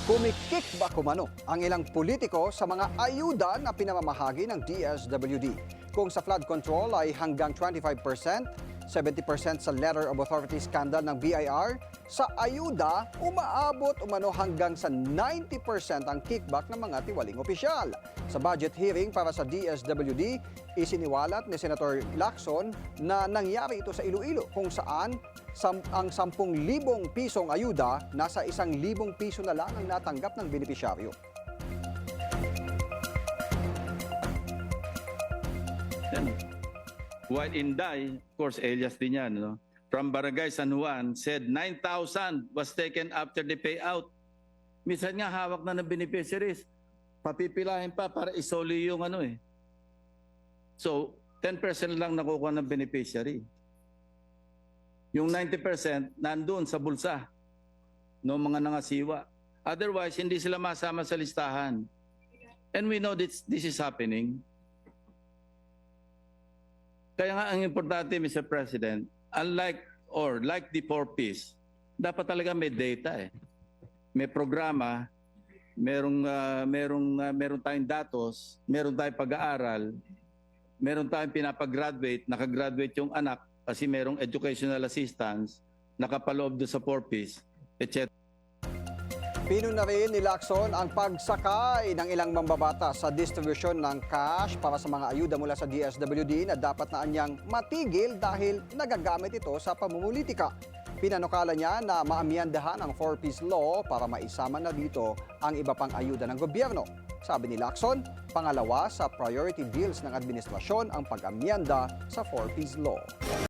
Kumikikback umano ang ilang politiko sa mga ayuda na pinamamahagi ng DSWD. Kung sa flood control ay hanggang 25%, 70% sa Letter of Authority scandal ng BIR, sa ayuda umaabot umano hanggang sa 90% ang kickback ng mga tiwaling opisyal. Sa budget hearing para sa DSWD, isiniwalat ni Senator Lacson na nangyari ito sa Iloilo kung saan ang 10,000 pisong ayuda, nasa 1,000 piso na lang ang natanggap ng benepisyaryo. While Inday, of course, alias din yan, no? From Barangay San Juan, said 9,000 was taken after the payout. Minsan nga hawak na ng beneficiaries. Papipilahin pa para isoli yung ano eh. So, 10% lang nakukuha ng beneficiary. Yung 90% nandun sa bulsa ng mga nangasiwa. Otherwise, hindi sila masama sa listahan. And we know this is happening. Kaya nga ang importante, Mr. President, like the 4Ps, dapat talaga may data eh. May programa, merong tayong datos, meron tayong pag-aaral, meron tayong pinapag-graduate, nakagraduate yung anak kasi merong educational assistance, nakapaloob doon sa 4Ps, etc. Pino na rin ni Lacson ang pagsakay ng ilang mambabata sa distribution ng cash para sa mga ayuda mula sa DSWD na dapat na anyang matigil dahil nagagamit ito sa pamumulitika. Pinanukala niya na maamyandahan ang 4Ps law para maisama na dito ang iba pang ayuda ng gobyerno. Sabi ni Lacson, pangalawa sa priority bills ng administrasyon ang pag-amyanda sa 4Ps law.